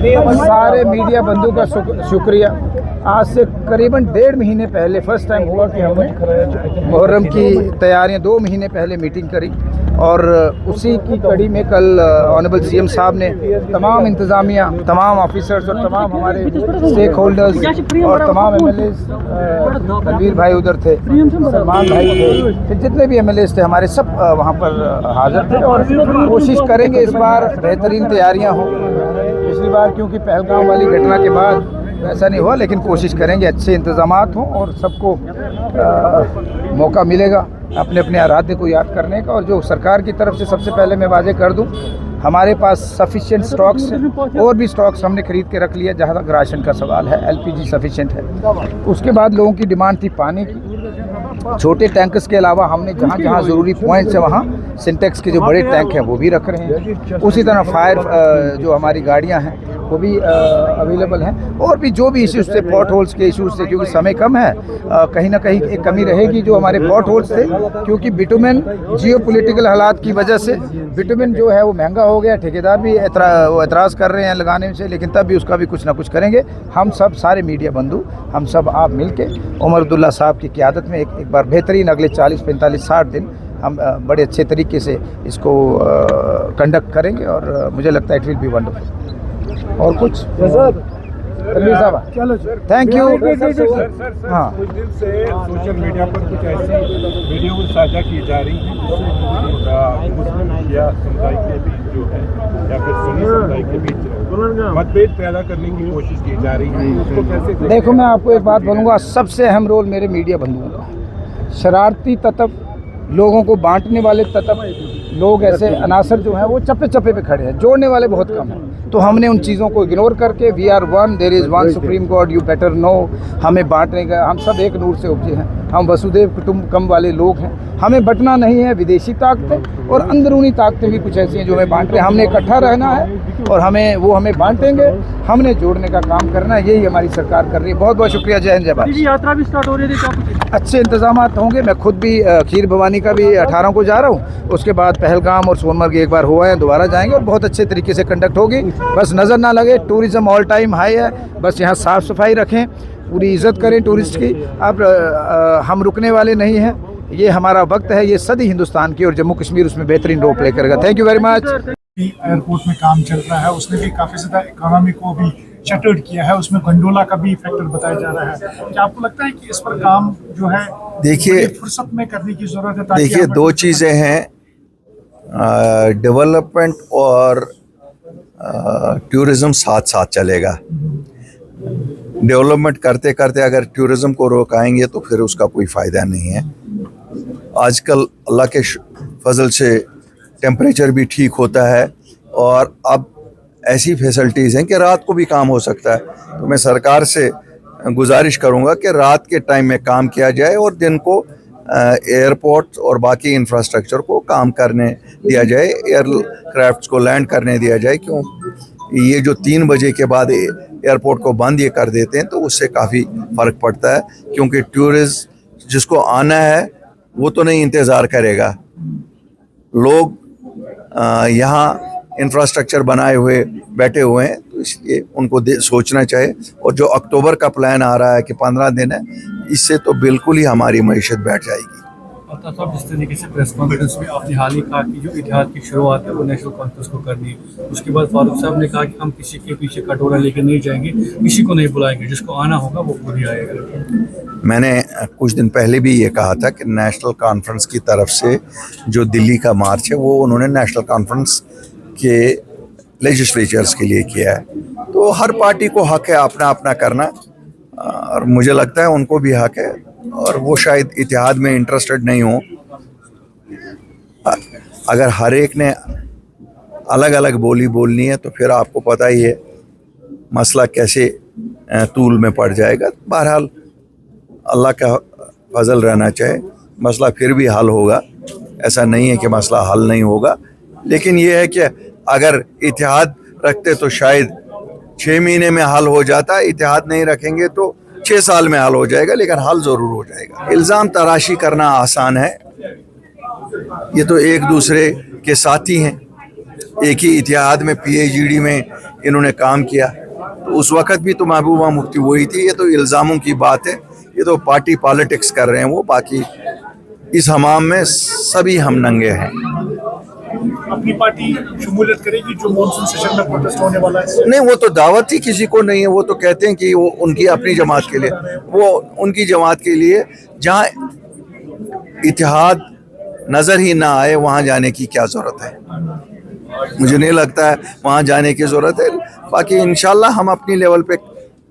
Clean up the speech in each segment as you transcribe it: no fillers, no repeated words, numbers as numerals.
सारे मीडिया बंधु का शुक्रिया। आज से करीबन 1.5 महीने पहले फर्स्ट टाइम हुआ कि हमने मुहर्रम की तैयारियां 2 महीने पहले मीटिंग करी और उसी की कड़ी में कल ऑनरेबल सीएम साहब ने तमाम इंतज़ामिया, तमाम ऑफिसर्स और तमाम हमारे स्टेक होल्डर्स और तमाम एमएलएज, तनवीर भाई उधर थे, सलमान भाई थे, फिर जितने भी एमएलएज थे हमारे सब वहाँ पर हाजिर थे और कोशिश करेंगे इस बार बेहतरीन तैयारियाँ हों। पिछली बार क्योंकि पहलगाम वाली घटना के बाद ऐसा नहीं हुआ, लेकिन कोशिश करेंगे अच्छे इंतज़ामात हों और सबको मौका मिलेगा अपने अपने आराध्य को याद करने का। और जो सरकार की तरफ से सबसे पहले मैं वाजे कर दूं, हमारे पास सफिशिएंट स्टॉक्स है और भी स्टॉक्स हमने खरीद के रख लिया। जहाँ तक राशन का सवाल है, एलपीजी सफिशिएंट है। उसके बाद लोगों की डिमांड थी पानी की। छोटे टैंकर्स के अलावा हमने जहाँ जहाँ ज़रूरी पॉइंट्स है वहाँ सिंटेक्स के जो बड़े टैंक हैं वो भी रख रहे हैं। उसी तरह फायर जो हमारी गाड़ियाँ हैं वो भी अवेलेबल हैं। और भी जो भी इश्यूज़ थे, पॉट होल्स के इश्यूज़ थे, क्योंकि समय कम है, कहीं ना कहीं एक कमी रहेगी जो हमारे पॉट होल्स थे, क्योंकि बिटुमेन जियोपॉलिटिकल हालात की वजह से बिटुमेन जो है वो महंगा हो गया। ठेकेदार भी एतराज़ कर रहे हैं लगाने से, लेकिन तब भी उसका भी कुछ ना कुछ करेंगे। हम सब सारे मीडिया बंधु, हम सब आप मिल के उमर अब्दुल्ला साहब की क़यादत में एक बार बेहतरीन अगले 40, 45, 60 दिन हम बड़े अच्छे तरीके से इसको कंडक्ट करेंगे और मुझे लगता है इट विल बी वंडरफुल। और कुछ तनवीर साहब, चलो थैंक यू। हाँ, कुछ दिन से सोशल मीडिया पर कुछ ऐसी वीडियो साझा की जा रही हैं जिससे मुस्लिम या समुदाय के बीच जो है या फिर सुन्नी समुदाय के बीच मतभेद पैदा करने की कोशिश की जा रही है, उसको कैसे देखो, मैं आपको एक बात बोलूँगा, सबसे अहम रोल मेरे मीडिया बंधुओं का। शरारती तत्व, लोगों को बांटने वाले तत्व, लोग ऐसे अनासर जो हैं वो चप्पे चप्पे पे खड़े हैं, जोड़ने वाले बहुत कम हैं। तो हमने उन चीज़ों को इग्नोर करके we are one, there is one supreme god, you better know, हमें बांटने का, हम सब एक नूर से उपजे हैं, हम वसुदेव कुटुंबकम वाले लोग हैं। हमें बंटना नहीं है। विदेशी ताकतें और अंदरूनी ताकतें भी कुछ ऐसी हैं जो हमें बांट रहे हैं। हमने इकट्ठा रहना है और हमें बांटेंगे, हमने जोड़ने का काम करना है। यही हमारी सरकार कर रही है। बहुत बहुत शुक्रिया। जय हिंद, जय भारत। यात्रा भी स्टार्ट हो रही थी, अच्छे इंतजाम होंगे। मैं खुद भी खीर भवानी का भी 18 को जा रहा हूँ। उसके बाद पहलगाम और सोनमर्ग एक बार हुआ है, दोबारा जाएंगे और बहुत अच्छे तरीके से कंडक्ट होगी। बस नज़र ना लगे, टूरिज़्म ऑल टाइम हाई है। बस यहाँ साफ़ सफाई रखें, पूरी इज़्ज़त करें टूरिस्ट की। अब हम रुकने वाले नहीं हैं, ये हमारा वक्त है, ये सदी हिंदुस्तान की, और जम्मू कश्मीर उसमें बेहतरीन रोल प्ले करेगा। Thank you very much. Airport में काम चल रहा है, उसने भी काफ़ी ज़्यादा इकोनॉमी को भी शटर्ड किया है, उसमें गंडोला का भी फैक्टर बताया जा रहा है। क्या आपको लगता है कि इस पर काम जो है देखिए फुर्सत में करने की ज़रूरत है? देखिए, दो चीज़ें हैं, डेवलपमेंट और टूरिज़्म साथ साथ चलेगा। डेवलपमेंट करते करते अगर टूरिज़्म को रोकाएंगे तो फिर उसका कोई फ़ायदा नहीं है। आजकल अल्लाह के फजल से टेम्परेचर भी ठीक होता है और अब ऐसी फैसिलिटीज़ हैं कि रात को भी काम हो सकता है। तो मैं सरकार से गुजारिश करूंगा कि रात के टाइम में काम किया जाए और दिन को एयरपोर्ट और बाकी इंफ्रास्ट्रक्चर को काम करने दिया जाए, एयरक्राफ्ट्स को लैंड करने दिया जाए। क्यों ये जो 3 बजे के बाद एयरपोर्ट को बंद ये कर देते हैं तो उससे काफ़ी फ़र्क पड़ता है, क्योंकि टूरिस्ट जिसको आना है वो तो नहीं इंतज़ार करेगा। लोग यहाँ इंफ्रास्ट्रक्चर बनाए हुए बैठे हुए हैं, तो इसलिए उनको सोचना चाहिए। और जो अक्टूबर का प्लान आ रहा है कि 15 दिन है, इससे तो बिल्कुल ही हमारी मईशत बैठ जाएगी। साहब, जिस तरीके से प्रेस कॉन्फ्रेंस में आपने हाल ही कहा कि जो इतिहाद की शुरुआत है वो नेशनल कॉन्फ्रेंस को करनी है, उसके बाद फारूक साहब ने कहा कि हम किसी के पीछे कटोरा लेकर नहीं जाएंगे, किसी को नहीं बुलाएंगे, जिसको आना होगा वो खुद ही आएगा। मैंने कुछ दिन पहले भी ये कहा था कि नेशनल कॉन्फ्रेंस की तरफ से जो दिल्ली का मार्च है वो उन्होंने नेशनल कॉन्फ्रेंस के लेजिस्लेचर्स के लिए किया है। तो हर पार्टी को हक है अपना अपना करना, और मुझे लगता है उनको भी हक है, और वो शायद इतिहाद में इंटरेस्टेड नहीं हो। अगर हर एक ने अलग अलग बोली बोलनी है तो फिर आपको पता ही है मसला कैसे तूल में पड़ जाएगा। बहरहाल अल्लाह का फजल रहना चाहिए, मसला फिर भी हल होगा। ऐसा नहीं है कि मसला हल नहीं होगा, लेकिन ये है कि अगर इतिहाद रखते तो शायद 6 महीने में हल हो जाता। इतिहाद नहीं रखेंगे तो 6 साल में हल हो जाएगा, लेकिन हल ज़रूर हो जाएगा। इल्ज़ाम तराशी करना आसान है, ये तो एक दूसरे के साथी हैं। एक ही इतिहाद में PhD में इन्होंने काम किया, तो उस वक़्त भी तो महबूबा मुफ्ती वही थी। ये तो इल्ज़ामों की बात है, ये तो पार्टी पॉलिटिक्स कर रहे हैं वो। बाकी इस हमाम में सभी हम नंगे हैं। अपनी पार्टी शमूलियत करेगी जो मॉनसून सेशन में प्रोटेस्ट होने वाला है? नहीं, वो तो दावत ही किसी को नहीं है। वो तो कहते हैं कि वो उनकी अपनी जमात के लिए, वो उनकी जमात के लिए। जहाँ इतिहाद नज़र ही ना आए वहाँ जाने की क्या ज़रूरत है? मुझे नहीं लगता है वहाँ जाने की ज़रूरत है। बाकी इंशाल्लाह हम अपनी लेवल पे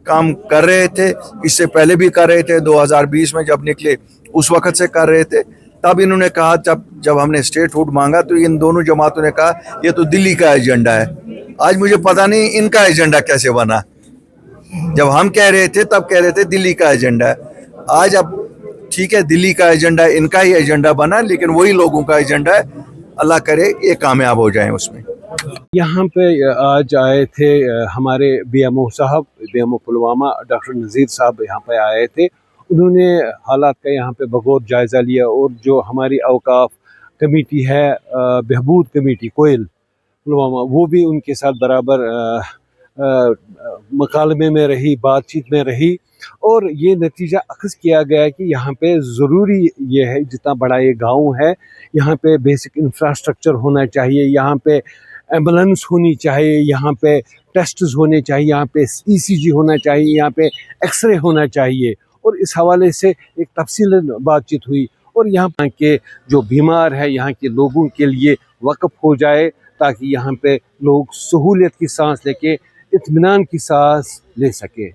काम कर रहे थे, इससे पहले भी कर रहे थे। 2020 में जब निकले उस वक़्त से कर रहे थे। तब इन्होंने कहा, जब हमने स्टेटहुड मांगा तो इन दोनों जमातों ने कहा ये तो दिल्ली का एजेंडा है। आज मुझे पता नहीं इनका एजेंडा कैसे बना। जब हम कह रहे थे तब कह रहे थे दिल्ली का एजेंडा है। आज अब ठीक है, दिल्ली का एजेंडा इनका ही एजेंडा बना, लेकिन वही लोगों का एजेंडा है। अल्लाह करे ये कामयाब हो जाएं उसमें। यहाँ पे आज आए थे हमारे BMO साहब, BMO पुलवामा, डॉक्टर नज़ीर साहब यहाँ पे आए थे। उन्होंने हालात का यहाँ पे बगौर जायज़ा लिया, और जो हमारी औकाफ कमेटी है, बहबूद कमेटी कोयल पुलवामा, वो भी उनके साथ बराबर मकालमे में रही, बातचीत में रही। और ये नतीजा अख़ज़ किया गया कि यहाँ पे ज़रूरी ये है, जितना बड़ा ये गांव है, यहाँ पे बेसिक इंफ्रास्ट्रक्चर होना चाहिए, यहाँ पे एम्बुलेंस होनी चाहिए, यहाँ पे टेस्ट्स होने चाहिए, यहाँ पे ECG होना चाहिए, यहाँ पे एक्सरे होना चाहिए। और इस हवाले से एक तफसीलन बातचीत हुई, और यहाँ के जो बीमार है यहाँ के लोगों के लिए वक़्फ़ हो जाए, ताकि यहाँ पे लोग सहूलियत की सांस लेके इत्मीनान की सांस ले सके।